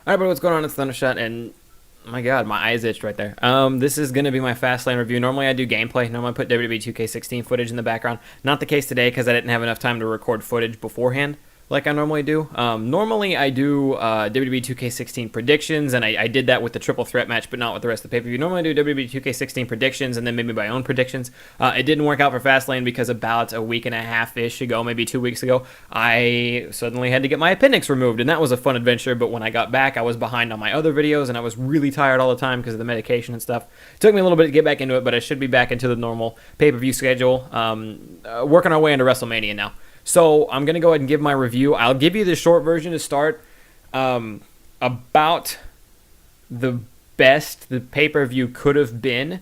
Alright, but what's going on? It's Thundershot, and my god, my eyes itched right there. This is going to be my Fastlane review. Normally I do gameplay. Normally I put WWE 2K16 footage in the background. Not the case today because I didn't have enough time to record footage beforehand like I normally do. Normally I do WWE 2K16 predictions, and I did that with the triple threat match, but not with the rest of the pay-per-view. Normally I do WWE 2K16 predictions and then maybe my own predictions. It didn't work out for Fastlane because about a week and a half-ish ago, maybe 2 weeks ago, I suddenly had to get my appendix removed, and that was a fun adventure, but when I got back, I was behind on my other videos, and I was really tired all the time because of the medication and stuff. It took me a little bit to get back into it, but I should be back into the normal pay-per-view schedule, working our way into WrestleMania now. So I'm going to go ahead and give my review. I'll give you the short version to start. About the best the pay-per-view could have been,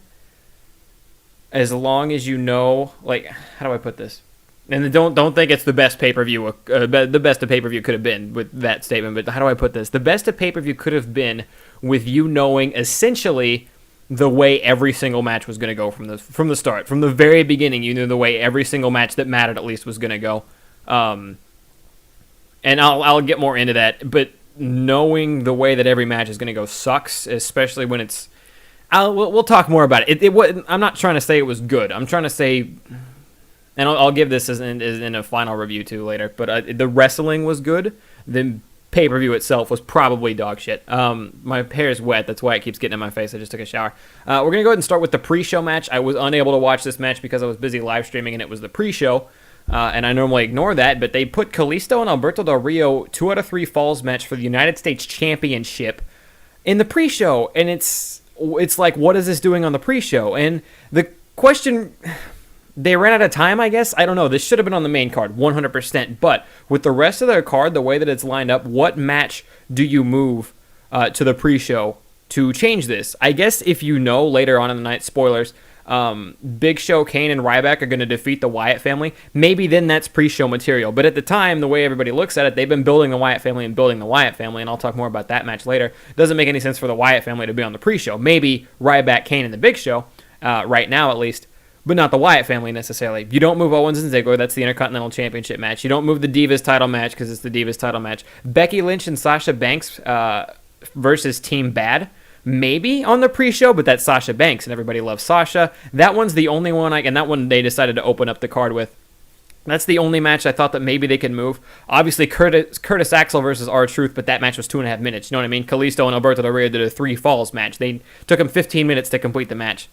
as long as you know, like, how do I put this? And don't think it's the best pay-per-view, the best a pay-per-view could have been with that statement, but how do I put this? The best a pay-per-view could have been with you knowing essentially the way every single match was going to go from the start. From the very beginning, you knew the way every single match that mattered at least was going to go. And I'll get more into that, but knowing the way that every match is going to go sucks, especially when it's... We'll talk more about it. I'm not trying to say it was good. I'm trying to say... And I'll give this as in a final review too later, but the wrestling was good. The pay-per-view itself was probably dog shit. My hair is wet. That's why it keeps getting in my face. I just took a shower. We're going to go ahead and start with the pre-show match. I was unable to watch this match because I was busy live streaming, and it was the pre-show. And I normally ignore that, but they put Kalisto and Alberto Del Rio 2 out of 3 falls match for the United States Championship in the pre-show. And it's like, what is this doing on the pre-show? And the question... They ran out of time, I guess. I don't know. This should have been on the main card, 100%. But with the rest of their card, the way that it's lined up, what match do you move to the pre-show to change this? I guess if you know later on in the night, spoilers, Big Show, Kane, and Ryback are going to defeat the Wyatt family. Maybe then that's pre-show material. But at the time, the way everybody looks at it, they've been building the Wyatt family and building the Wyatt family, and I'll talk more about that match later. It doesn't make any sense for the Wyatt family to be on the pre-show. Maybe Ryback, Kane, and the Big Show, right now at least, but not the Wyatt family necessarily. You don't move Owens and Ziggler. That's the Intercontinental Championship match. You don't move the Divas title match because it's the Divas title match. Becky Lynch and Sasha Banks versus Team Bad. Maybe on the pre-show, but that's Sasha Banks, and everybody loves Sasha. That one's the only one, and that one they decided to open up the card with. That's the only match I thought that maybe they could move. Obviously, Curtis Axel versus R-Truth, but that match was 2.5 minutes. You know what I mean? Kalisto and Alberto Del Rio did a 3 falls match. They took them 15 minutes to complete the match.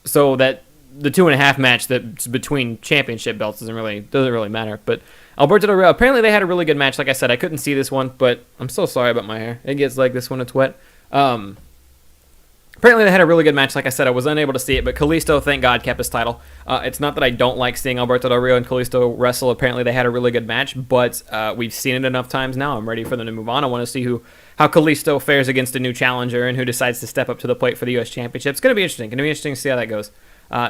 So that the 2.5 match that's between championship belts doesn't really matter. But Alberto Del Rio, apparently they had a really good match. Like I said, I couldn't see this one, but I'm so sorry about my hair. It gets like this when it's wet. Apparently they had a really good match. Like I said, I was unable to see it, but Kalisto, thank God, kept his title. It's not that I don't like seeing Alberto Del Rio and Kalisto wrestle. Apparently they had a really good match, but we've seen it enough times now. I'm ready for them to move on. I want to see how Kalisto fares against a new challenger and who decides to step up to the plate for the U.S. Championship. It's going to be interesting. Going to be interesting to see how that goes.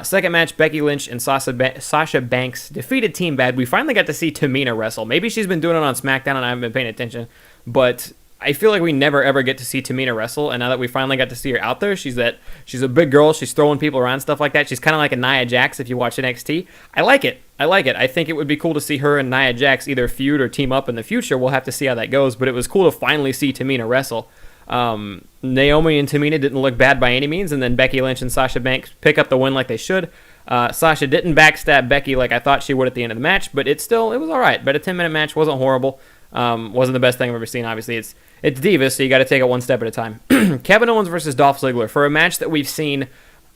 Second match, Becky Lynch and Sasha Banks defeated Team Bad. We finally got to see Tamina wrestle. Maybe she's been doing it on SmackDown and I haven't been paying attention, but I feel like we never ever get to see Tamina wrestle, and now that we finally got to see her out there, she's a big girl. She's throwing people around, stuff like that. She's kind of like a Nia Jax if you watch NXT. I like it. I think it would be cool to see her and Nia Jax either feud or team up in the future. We'll have to see how that goes, but it was cool to finally see Tamina wrestle. Naomi and Tamina didn't look bad by any means, and then Becky Lynch and Sasha Banks pick up the win like they should. Sasha didn't backstab Becky like I thought she would at the end of the match, but it was all right. But a 10-minute match wasn't horrible. Wasn't the best thing I've ever seen. Obviously, it's Divas, so you got to take it one step at a time. Kevin Owens versus Dolph Ziggler for a match that we've seen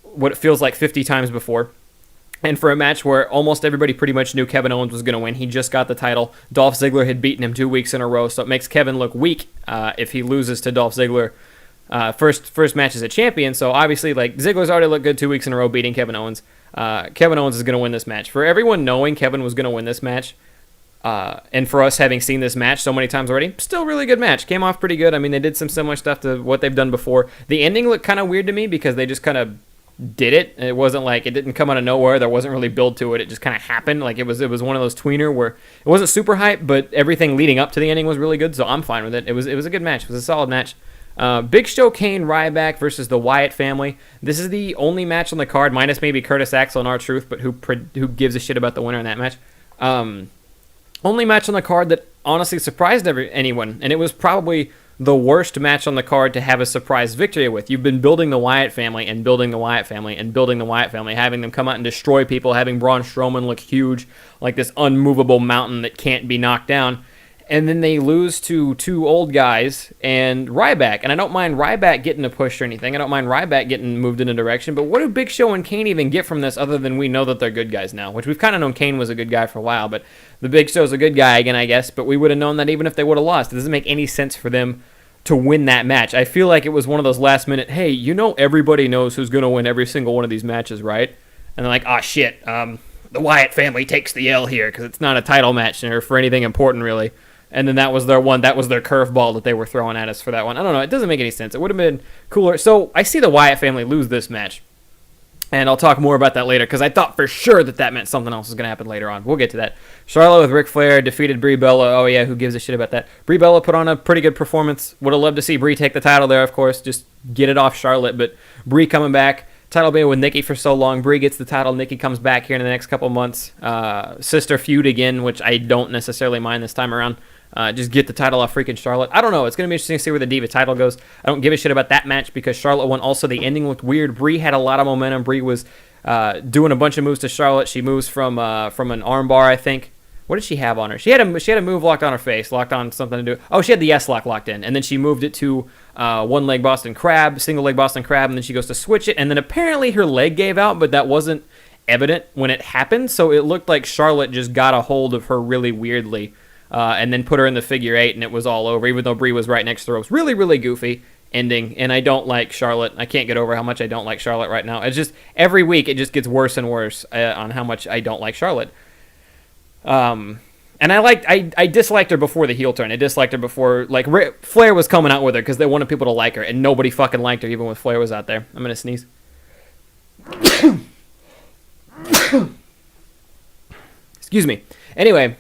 what it feels like 50 times before. And for a match where almost everybody pretty much knew Kevin Owens was going to win. He just got the title. Dolph Ziggler had beaten him 2 weeks in a row, so it makes Kevin look weak if he loses to Dolph Ziggler first match as a champion. So obviously, like, Ziggler's already looked good 2 weeks in a row beating Kevin Owens. Kevin Owens is going to win this match. For everyone knowing Kevin was going to win this match, and for us having seen this match so many times already, still really good match. Came off pretty good. I mean, they did some similar stuff to what they've done before. The ending looked kind of weird to me because they just kind of did it. It wasn't like it didn't come out of nowhere. There wasn't really build to it. It just kind of happened. Like it was one of those tweener where it wasn't super hype, but everything leading up to the ending was really good. So I'm fine with it. It was a good match. It was a solid match. Big Show, Kane, Ryback versus the Wyatt family. This is the only match on the card, minus maybe Curtis Axel and R-Truth, but who gives a shit about the winner in that match? Only match on the card that honestly surprised anyone, and it was probably the worst match on the card to have a surprise victory with. You've been building the Wyatt family and building the Wyatt family and building the Wyatt family, having them come out and destroy people, having Braun Strowman look huge, like this unmovable mountain that can't be knocked down. And then they lose to two old guys and Ryback. And I don't mind Ryback getting a push or anything. I don't mind Ryback getting moved in a direction. But what do Big Show and Kane even get from this other than we know that they're good guys now? Which we've kind of known Kane was a good guy for a while. But the Big Show's a good guy again, I guess. But we would have known that even if they would have lost. It doesn't make any sense for them to win that match. I feel like it was one of those last minute, hey, everybody knows who's going to win every single one of these matches, right? And they're like, oh, shit, the Wyatt family takes the L here because it's not a title match or for anything important, really. And then that was their curveball that they were throwing at us for that one. I don't know. It doesn't make any sense. It would have been cooler. So I see the Wyatt family lose this match. And I'll talk more about that later because I thought for sure that meant something else was going to happen later on. We'll get to that. Charlotte with Ric Flair defeated Brie Bella. Oh, yeah, who gives a shit about that? Brie Bella put on a pretty good performance. Would have loved to see Brie take the title there, of course. Just get it off Charlotte. But Brie coming back. Title being with Nikki for so long. Brie gets the title. Nikki comes back here in the next couple months. Sister feud again, which I don't necessarily mind this time around. Just get the title off freaking Charlotte. I don't know. It's going to be interesting to see where the Diva title goes. I don't give a shit about that match because Charlotte won. Also, the ending looked weird. Brie had a lot of momentum. Brie was doing a bunch of moves to Charlotte. She moves from an armbar, I think. What did she have on her? She had a move locked on her face, locked on something to do. Oh, she had the S-lock locked in, and then she moved it to one-leg Boston Crab, single-leg Boston Crab, and then she goes to switch it, and then apparently her leg gave out, but that wasn't evident when it happened, so it looked like Charlotte just got a hold of her really weirdly. And then put her in the figure 8, and it was all over, even though Brie was right next to the ropes. Really, really goofy ending, and I don't like Charlotte. I can't get over how much I don't like Charlotte right now. It's just, every week, it just gets worse and worse on how much I don't like Charlotte. And I disliked her before the heel turn. I disliked her before, Flair was coming out with her because they wanted people to like her, and nobody fucking liked her, even when Flair was out there. I'm going to sneeze. Excuse me. Anyway...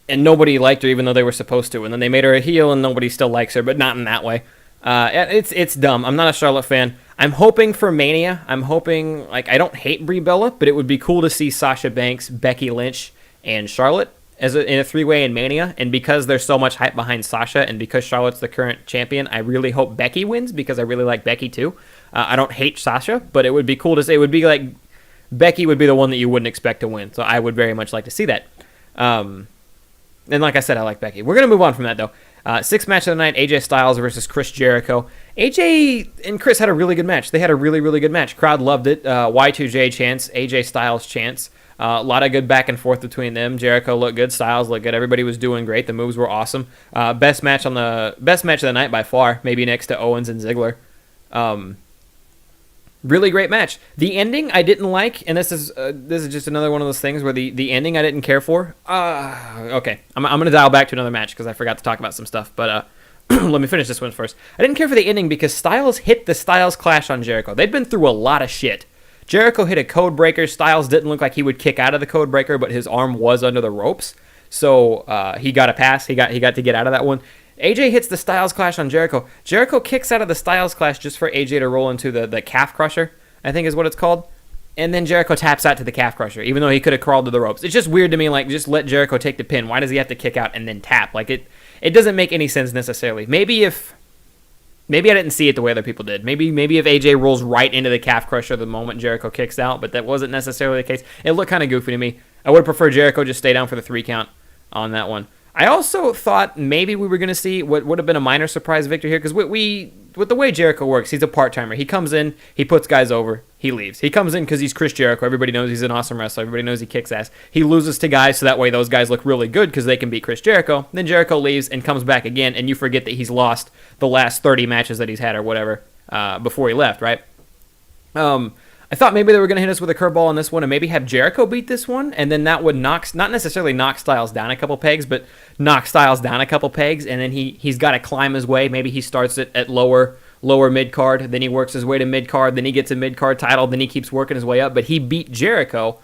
And nobody liked her even though they were supposed to. And then they made her a heel and nobody still likes her, but not in that way. It's dumb. I'm not a Charlotte fan. I'm hoping for Mania. I'm hoping, I don't hate Brie Bella, but it would be cool to see Sasha Banks, Becky Lynch, and Charlotte in a three-way in Mania. And because there's so much hype behind Sasha and because Charlotte's the current champion, I really hope Becky wins because I really like Becky too. I don't hate Sasha, but it would be cool to see. It would be like Becky would be the one that you wouldn't expect to win. So I would very much like to see that. And like I said, I like Becky. We're going to move on from that, though. Sixth match of the night, AJ Styles versus Chris Jericho. AJ and Chris had a really good match. They had a really, really good match. Crowd loved it. Y2J chants, AJ Styles chants. A lot of good back and forth between them. Jericho looked good. Styles looked good. Everybody was doing great. The moves were awesome. Best match of the night by far, maybe next to Owens and Ziggler. Really great match. The ending I didn't like, and this is just another one of those things where the ending I didn't care for. Okay, I'm going to dial back to another match because I forgot to talk about some stuff, but let me finish this one first. I didn't care for the ending because Styles hit the Styles Clash on Jericho. They'd been through a lot of shit. Jericho hit a code breaker. Styles didn't look like he would kick out of the code breaker, but his arm was under the ropes, so he got a pass. He got to get out of that one. AJ hits the Styles Clash on Jericho. Jericho kicks out of the Styles Clash just for AJ to roll into the calf crusher, I think is what it's called. And then Jericho taps out to the calf crusher, even though he could have crawled to the ropes. It's just weird to me, just let Jericho take the pin. Why does he have to kick out and then tap? It doesn't make any sense necessarily. Maybe I didn't see it the way other people did. Maybe if AJ rolls right into the calf crusher the moment Jericho kicks out, but that wasn't necessarily the case. It looked kind of goofy to me. I would prefer Jericho just stay down for the 3 count on that one. I also thought maybe we were going to see what would have been a minor surprise victory here, because with the way Jericho works, he's a part-timer. He comes in, he puts guys over, he leaves. He comes in because he's Chris Jericho. Everybody knows he's an awesome wrestler. Everybody knows he kicks ass. He loses to guys so that way those guys look really good because they can beat Chris Jericho. Then Jericho leaves and comes back again, and you forget that he's lost the last 30 matches that he's had or whatever before he left, right? I thought maybe they were going to hit us with a curveball on this one and maybe have Jericho beat this one, and then that would not necessarily knock Styles down a couple pegs, but knock Styles down a couple pegs, and then he's got to climb his way. Maybe he starts it at lower mid-card, then he works his way to mid-card, then he gets a mid-card title, then he keeps working his way up, but he beat Jericho,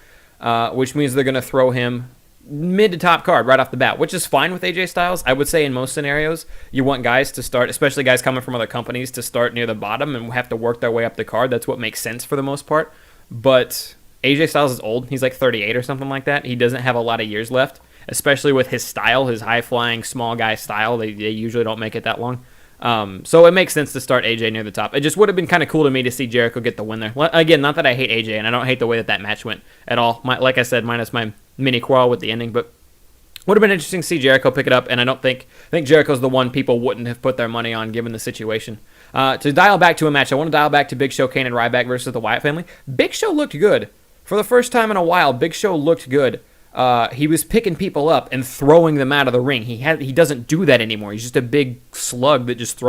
which means they're going to throw him mid to top card right off the bat, which is fine with AJ Styles. I would say in most scenarios, you want guys to start, especially guys coming from other companies, to start near the bottom and have to work their way up the card. That's what makes sense for the most part. But AJ Styles is old. He's like 38 or something like that. He doesn't have a lot of years left. especially with his style, his high-flying, small guy style. They usually don't make it that long. So it makes sense to start AJ near the top. It just would have been kind of cool to me to see Jericho get the win there. Again, not that I hate AJ, and I don't hate the way that match went at all. Like I said, minus my mini quarrel with the ending, but would have been interesting to see Jericho pick it up, and I think Jericho's the one people wouldn't have put their money on given the situation. To dial back to a match, I want to dial back to Big Show, Kane, and Ryback versus the Wyatt family. Big Show looked good. For the first time in a while, Big Show looked good. He was picking people up and throwing them out of the ring. He doesn't do that anymore. He's just a big slug that just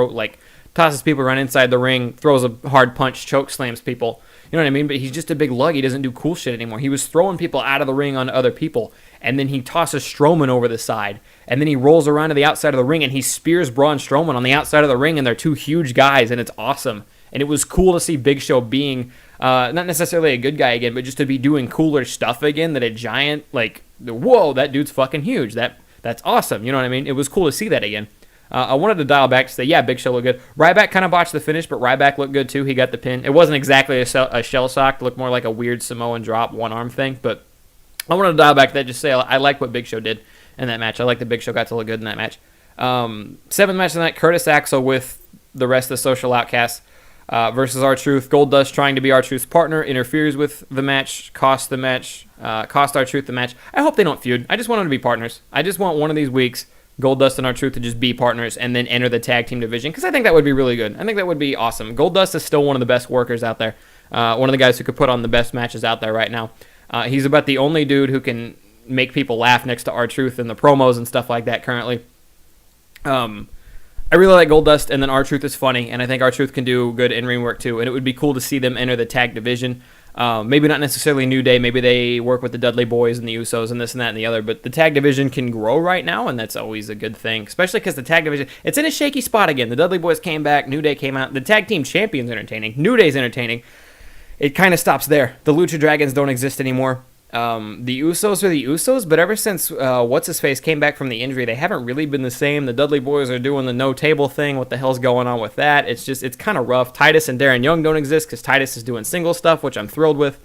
tosses people around inside the ring, throws a hard punch, choke slams people. You know what I mean? But he's just a big lug. He doesn't do cool shit anymore. He was throwing people out of the ring onto other people, and then he tosses Strowman over the side, and then he rolls around to the outside of the ring, and he spears Braun Strowman on the outside of the ring, and they're two huge guys, and it's awesome. And it was cool to see Big Show being not necessarily a good guy again, but just to be doing cooler stuff again. That a giant, whoa, that dude's fucking huge. That's awesome. You know what I mean? It was cool to see that again. I wanted to dial back to say, yeah, Big Show looked good. Ryback kind of botched the finish, but Ryback looked good too. He got the pin. It wasn't exactly a shell sock. It looked more like a weird Samoan drop, one arm thing. But I wanted to dial back to that, just say I like what Big Show did in that match. I like that Big Show got to look good in that match. Seventh match of the night, Curtis Axel with the rest of the Social Outcasts versus R-Truth. Goldust trying to be R-Truth's partner, interferes with the match, cost R-Truth the match. I hope they don't feud. I just want them to be partners. I just want one of these weeks Goldust and R-Truth to just be partners and then enter the tag team division, because I think that would be really good. I think that would be awesome. Goldust is still one of the best workers out there. One of the guys who could put on the best matches out there right now. He's about the only dude who can make people laugh next to R-Truth in the promos and stuff like that currently. I really like Goldust, and then R-Truth is funny, and I think R-Truth can do good in-ring work too, and it would be cool to see them enter the tag division. Maybe not necessarily New Day, maybe they work with the Dudley Boys and the Usos and this and that and the other, but the tag division can grow right now, and that's always a good thing, especially because the tag division, it's in a shaky spot again. The Dudley Boys came back, New Day came out, the tag team champion's entertaining, New Day's entertaining. It kind of stops there. The Lucha Dragons don't exist anymore. The Usos are the Usos, but ever since What's-His-Face came back from the injury, they haven't really been the same. The Dudley Boys are doing the no-table thing. What the hell's going on with that? It's kind of rough. Titus and Darren Young don't exist because Titus is doing single stuff, which I'm thrilled with.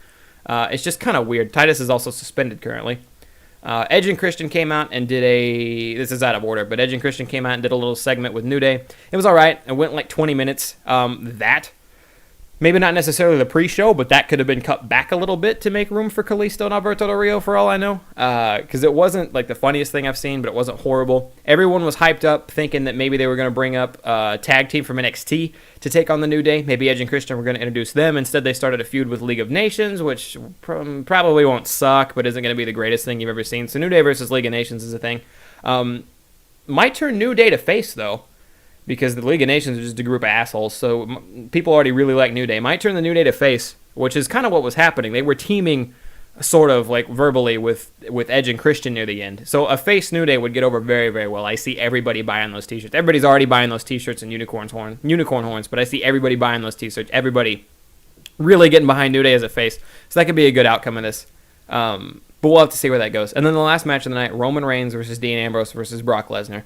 It's just kind of weird. Titus is also suspended currently. Edge and Christian came out and did this is out of order, but Edge and Christian came out and did a little segment with New Day. It was all right. It went like 20 minutes. Maybe not necessarily the pre-show, but that could have been cut back a little bit to make room for Kalisto and Alberto Del Rio, for all I know. Because it wasn't like the funniest thing I've seen, but it wasn't horrible. Everyone was hyped up, thinking that maybe they were going to bring up a tag team from NXT to take on the New Day. Maybe Edge and Christian were going to introduce them. Instead, they started a feud with League of Nations, which probably won't suck, but isn't going to be the greatest thing you've ever seen. So New Day versus League of Nations is a thing. Might turn New Day to face, though, because the League of Nations is just a group of assholes, so people already really like New Day. Might turn the New Day to face, which is kind of what was happening. They were teaming sort of like verbally with Edge and Christian near the end. So a face New Day would get over very, very well. I see everybody buying those t-shirts. Everybody's already buying those t-shirts and unicorn horns, but I see everybody buying those t-shirts. Everybody really getting behind New Day as a face. So that could be a good outcome of this. But we'll have to see where that goes. And then the last match of the night, Roman Reigns versus Dean Ambrose versus Brock Lesnar.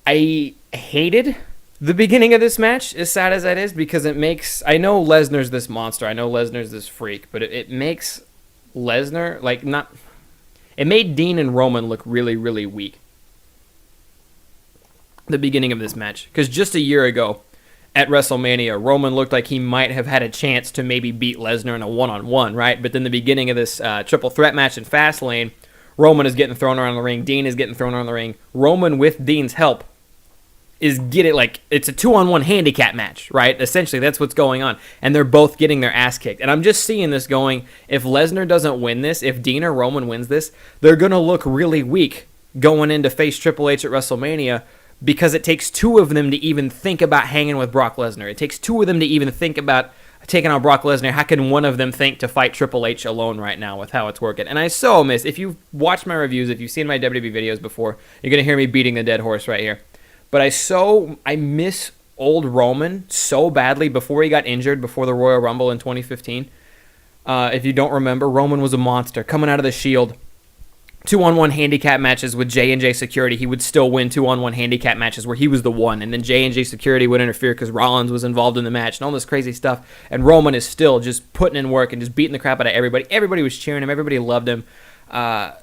I hated the beginning of this match, as sad as that is, because it makes... I know Lesnar's this monster. I know Lesnar's this freak, but it makes Lesnar, it made Dean and Roman look really, really weak. The beginning of this match. Because just a year ago, at WrestleMania, Roman looked like he might have had a chance to maybe beat Lesnar in a one-on-one, right? But then the beginning of this triple threat match in Fastlane, Roman is getting thrown around the ring. Dean is getting thrown around the ring. Roman, with Dean's help, it's a 2-on-1 handicap match, right? Essentially, that's what's going on. And they're both getting their ass kicked. And I'm just seeing this going, if Lesnar doesn't win this, if Dean or Roman wins this, they're going to look really weak going into face Triple H at WrestleMania, because it takes two of them to even think about hanging with Brock Lesnar. It takes two of them to even think about taking on Brock Lesnar. How can one of them think to fight Triple H alone right now with how it's working? And I so miss, if you've watched my reviews, if you've seen my WWE videos before, you're going to hear me beating the dead horse right here. But I miss old Roman so badly before he got injured, before the Royal Rumble in 2015. If you don't remember, Roman was a monster coming out of the Shield. 2-on-1 handicap matches with J&J Security. He would still win 2-on-1 handicap matches where he was the one. And then J&J Security would interfere because Rollins was involved in the match and all this crazy stuff. And Roman is still just putting in work and just beating the crap out of everybody. Everybody was cheering him. Everybody loved him.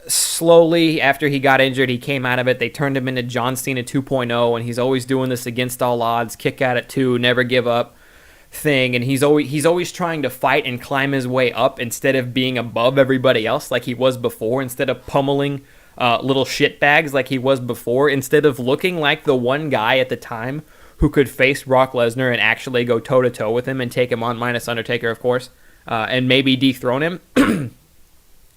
Slowly, after he got injured, he came out of it. They turned him into John Cena 2.0, and he's always doing this against all odds, kick at it too, never give up thing. And he's always trying to fight and climb his way up instead of being above everybody else like he was before, instead of pummeling little shitbags like he was before, instead of looking like the one guy at the time who could face Brock Lesnar and actually go toe-to-toe with him and take him on, minus Undertaker, of course, and maybe dethrone him.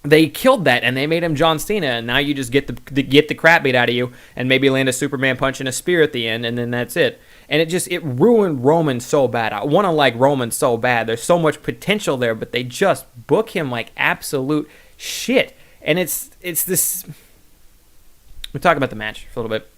They killed that, and they made him John Cena, and now you just get the crap beat out of you and maybe land a Superman punch and a spear at the end, and then that's it. And it ruined Roman so bad. I want to like Roman so bad. There's so much potential there, but they just book him like absolute shit. And it's this... We'll talk about the match for a little bit.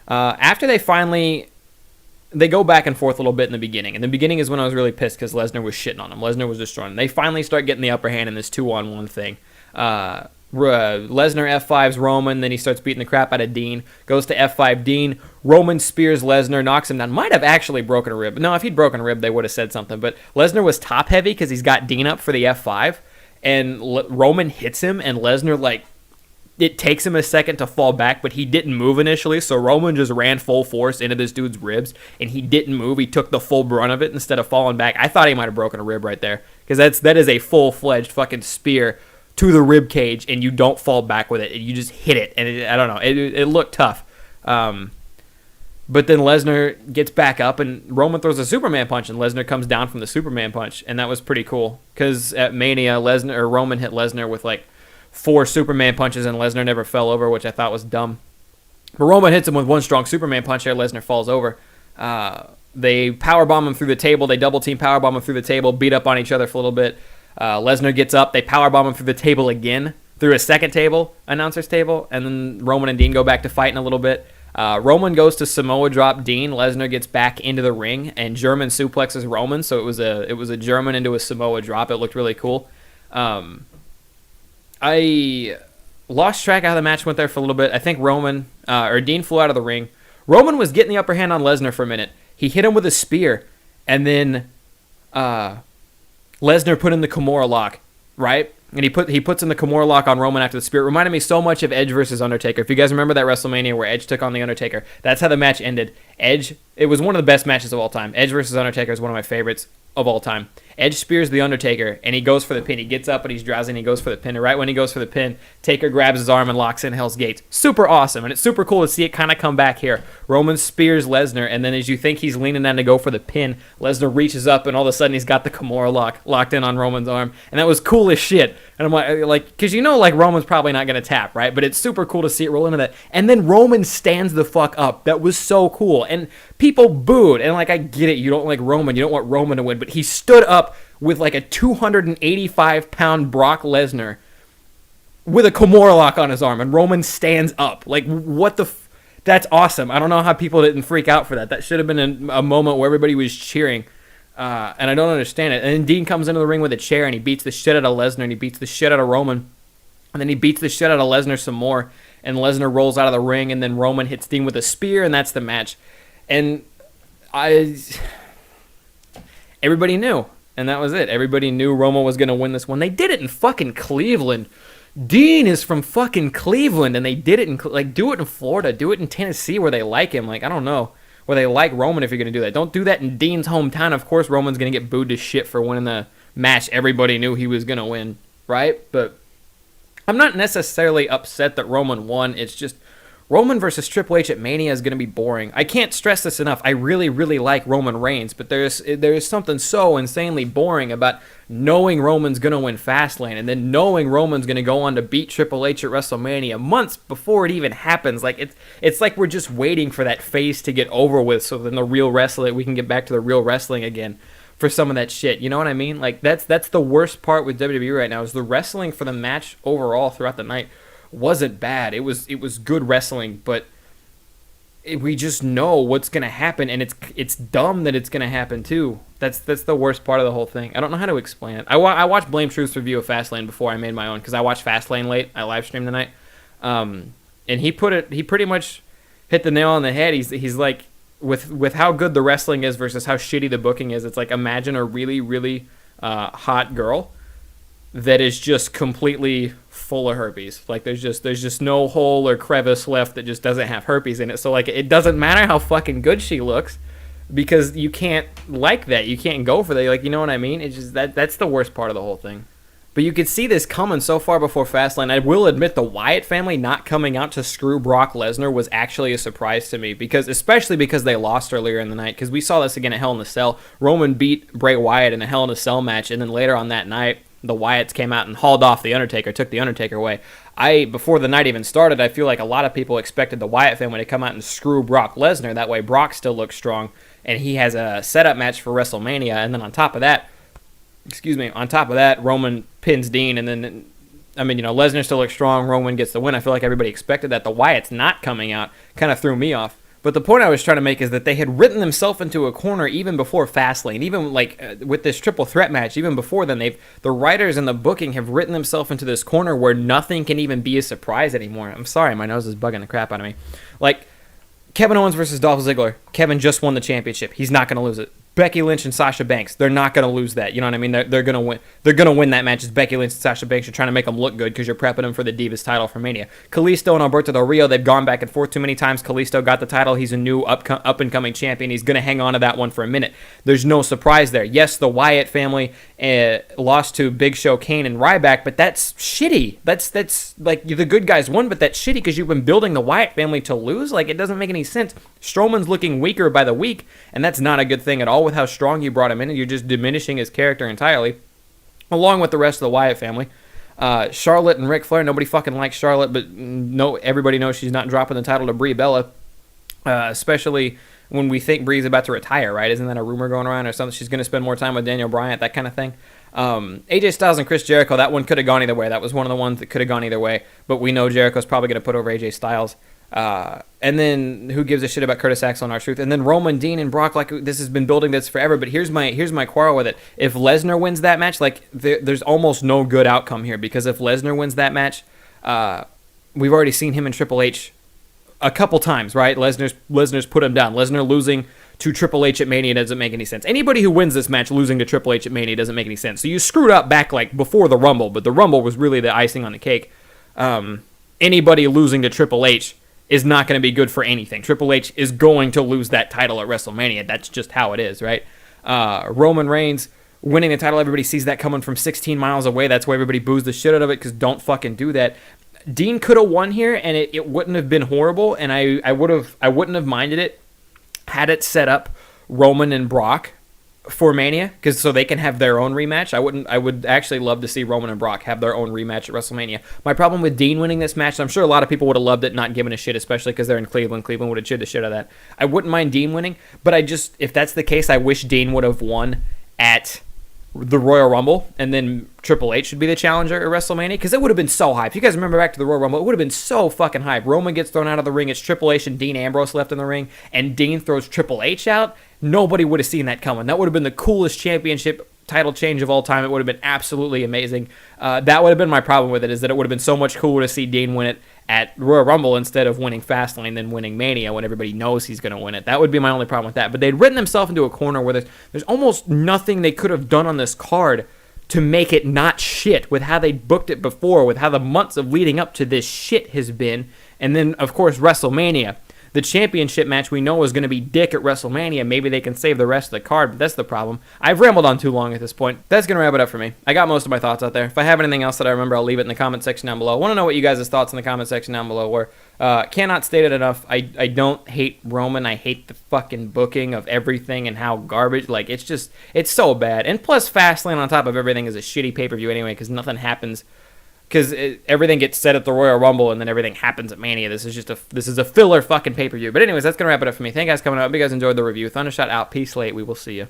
After they go back and forth a little bit in the beginning. In the beginning is when I was really pissed because Lesnar was shitting on him. Lesnar was destroying him. They finally start getting the upper hand in this 2-on-1 thing. Lesnar F5s Roman, then he starts beating the crap out of Dean. Goes to F5 Dean. Roman spears Lesnar, knocks him down. Might have actually broken a rib. No, if he'd broken a rib, they would have said something. But Lesnar was top heavy because he's got Dean up for the F5. And Roman hits him, and Lesnar, it takes him a second to fall back, but he didn't move initially, so Roman just ran full force into this dude's ribs, and he didn't move. He took the full brunt of it instead of falling back. I thought he might have broken a rib right there, because that is a full-fledged fucking spear to the rib cage, and you don't fall back with it. You just hit it, and I don't know. It looked tough. But then Lesnar gets back up, and Roman throws a Superman punch, and Lesnar comes down from the Superman punch, and that was pretty cool, because at Mania, Roman hit Lesnar with, 4 Superman punches, and Lesnar never fell over, which I thought was dumb. But Roman hits him with one strong Superman punch there. Lesnar falls over. They powerbomb him through the table. They double-team powerbomb him through the table, beat up on each other for a little bit. Lesnar gets up. They powerbomb him through the table again, through a second table, announcer's table, and then Roman and Dean go back to fighting a little bit. Roman goes to Samoa drop Dean. Lesnar gets back into the ring and German suplexes Roman, so it was a German into a Samoa drop. It looked really cool. I lost track of how the match went there for a little bit. I think Dean flew out of the ring. Roman was getting the upper hand on Lesnar for a minute. He hit him with a spear, and then Lesnar put in the Kimura lock, right? And he puts in the Kimura lock on Roman after the spear. It reminded me so much of Edge versus Undertaker. If you guys remember that WrestleMania where Edge took on the Undertaker, that's how the match ended. It was one of the best matches of all time. Edge versus Undertaker is one of my favorites of all time. Edge spears the Undertaker, and he goes for the pin. He gets up, and he's drowsy, and he goes for the pin. And right when he goes for the pin, Taker grabs his arm and locks in Hell's Gates. Super awesome, and it's super cool to see it kind of come back here. Roman spears Lesnar, and then as you think he's leaning down to go for the pin, Lesnar reaches up, and all of a sudden he's got the Kimura lock locked in on Roman's arm. And that was cool as shit. And I'm because Roman's probably not going to tap, right? But it's super cool to see it roll into that. And then Roman stands the fuck up. That was so cool. And people booed. And, I get it. You don't like Roman. You don't want Roman to win. But he stood up with, a 285-pound Brock Lesnar with a Kimura lock on his arm. And Roman stands up. What the... That's awesome. I don't know how people didn't freak out for that. That should have been a moment where everybody was cheering. And I don't understand it. And then Dean comes into the ring with a chair, and he beats the shit out of Lesnar, and he beats the shit out of Roman. And then he beats the shit out of Lesnar some more, and Lesnar rolls out of the ring, and then Roman hits Dean with a spear, and that's the match. And everybody knew, and that was it. Everybody knew Roman was going to win this one. They did it in fucking Cleveland. Dean is from fucking Cleveland, and they did it in, do it in Florida. Do it in Tennessee where they like him. I don't know. Where they like Roman if you're going to do that. Don't do that in Dean's hometown. Of course, Roman's going to get booed to shit for winning the match everybody knew he was going to win, right? But I'm not necessarily upset that Roman won. It's just Roman versus Triple H at Mania is going to be boring. I can't stress this enough. I really, really like Roman Reigns, but there's something so insanely boring about knowing Roman's going to win Fastlane and then knowing Roman's going to go on to beat Triple H at WrestleMania months before it even happens. It's like we're just waiting for that phase to get over with so then we can get back to the real wrestling again for some of that shit. You know what I mean? That's the worst part with WWE right now is the wrestling for the match overall throughout the night wasn't bad. It was good wrestling, but we just know what's gonna happen, and it's dumb that it's gonna happen too. That's the worst part of the whole thing. I don't know how to explain it. I watched Blame Truth's review of Fastlane before I made my own because I watched Fastlane late. I live streamed tonight, and he pretty much hit the nail on the head. He's like with how good the wrestling is versus how shitty the booking is. It's like imagine a really really hot girl that is just completely full of herpes. Like there's just no hole or crevice left that just doesn't have herpes in it. So like it doesn't matter how fucking good she looks, because you can't like that. You can't go for that. Like, you know what I mean? It's just that's the worst part of the whole thing. But you could see this coming so far before Fastlane. I will admit the Wyatt family not coming out to screw Brock Lesnar was actually a surprise to me, especially because they lost earlier in the night. Because we saw this again at Hell in a Cell. Roman beat Bray Wyatt in a Hell in a Cell match, and then later on that night, the Wyatts came out and hauled off the Undertaker, took the Undertaker away. Before the night even started, I feel like a lot of people expected the Wyatt family to come out and screw Brock Lesnar. That way Brock still looks strong, and he has a setup match for WrestleMania. And then on top of that, Roman pins Dean, and then, Lesnar still looks strong, Roman gets the win. I feel like everybody expected that. The Wyatts not coming out kind of threw me off. But the point I was trying to make is that they had written themselves into a corner even before Fastlane, even with this triple threat match, even before then, the writers and the booking have written themselves into this corner where nothing can even be a surprise anymore. I'm sorry, my nose is bugging the crap out of me. Like, Kevin Owens versus Dolph Ziggler. Kevin just won the championship. He's not going to lose it. Becky Lynch and Sasha Banks, they're not going to lose that. You know what I mean? They're going to win. They're going to win that match. It's Becky Lynch and Sasha Banks. You're trying to make them look good because you're prepping them for the Divas title for Mania. Kalisto and Alberto Del Rio, they've gone back and forth too many times. Kalisto got the title. He's a new up-and-coming champion. He's going to hang on to that one for a minute. There's no surprise there. Yes, the Wyatt family lost to Big Show, Kane, and Ryback, but that's shitty. That's like the good guys won, but that's shitty because you've been building the Wyatt family to lose. Like, it doesn't make any sense. Strowman's looking weaker by the week, and that's not a good thing at all with how strong you brought him in, and you're just diminishing his character entirely, along with the rest of the Wyatt family. Charlotte and Ric Flair, nobody fucking likes Charlotte, but everybody knows she's not dropping the title to Brie Bella, especially when we think Brie's about to retire, right? Isn't that a rumor going around or something? She's going to spend more time with Daniel Bryan, that kind of thing. AJ Styles and Chris Jericho, that one could have gone either way. That was one of the ones that could have gone either way, but we know Jericho's probably going to put over AJ Styles. And then who gives a shit about Curtis Axel and R-Truth? And then Roman, Dean, and Brock, like, this has been building this forever. But here's my quarrel with it. If Lesnar wins that match, like, there's almost no good outcome here, because if Lesnar wins that match, we've already seen him and Triple H a couple times, right? Lesnar's put him down. Lesnar losing to Triple H at Mania doesn't make any sense. Anybody who wins this match losing to Triple H at Mania doesn't make any sense. So you screwed up back like before the Rumble, but the Rumble was really the icing on the cake. Anybody losing to Triple H is not going to be good for anything. Triple H is going to lose that title at WrestleMania. That's just how it is, right? Roman Reigns winning the title, everybody sees that coming from 16 miles away. That's why everybody boos the shit out of it, because don't fucking do that. Dean could have won here, and it wouldn't have been horrible, and I wouldn't have minded it had it set up Roman and Brock for Mania, because so they can have their own rematch. I would actually love to see Roman and Brock have their own rematch at WrestleMania. My problem with Dean winning this match, I'm sure a lot of people would have loved it, not giving a shit, especially because they're in Cleveland. Cleveland would have cheered the shit out of that. I wouldn't mind Dean winning, but if that's the case, I wish Dean would have won at the Royal Rumble, and then Triple H should be the challenger at WrestleMania, because it would have been so hype. If you guys remember back to the Royal Rumble, it would have been so fucking hype. Roman gets thrown out of the ring, it's Triple H and Dean Ambrose left in the ring, and Dean throws Triple H out. Nobody would have seen that coming. That would have been the coolest championship title change of all time. It would have been absolutely amazing. That would have been my problem with it, is that it would have been so much cooler to see Dean win it at Royal Rumble instead of winning Fastlane, then winning Mania when everybody knows he's going to win it. That would be my only problem with that. But they'd written themselves into a corner where there's almost nothing they could have done on this card to make it not shit, with how they booked it before, with how the months of leading up to this shit has been. And then, of course, WrestleMania. The championship match we know is going to be dick at WrestleMania. Maybe they can save the rest of the card, but that's the problem. I've rambled on too long at this point. That's going to wrap it up for me. I got most of my thoughts out there. If I have anything else that I remember, I'll leave it in the comment section down below. I want to know what you guys' thoughts in the comment section down below were. Cannot state it enough. I don't hate Roman. I hate the fucking booking of everything and how garbage. Like, it's so bad. And plus, Fastlane on top of everything is a shitty pay-per-view anyway, because nothing happens. Because everything gets set at the Royal Rumble and then everything happens at Mania. This is a filler fucking pay-per-view. But anyways, that's going to wrap it up for me. Thank you guys for coming out. Hope you guys enjoyed the review. Thundershot out. Peace late. We will see you.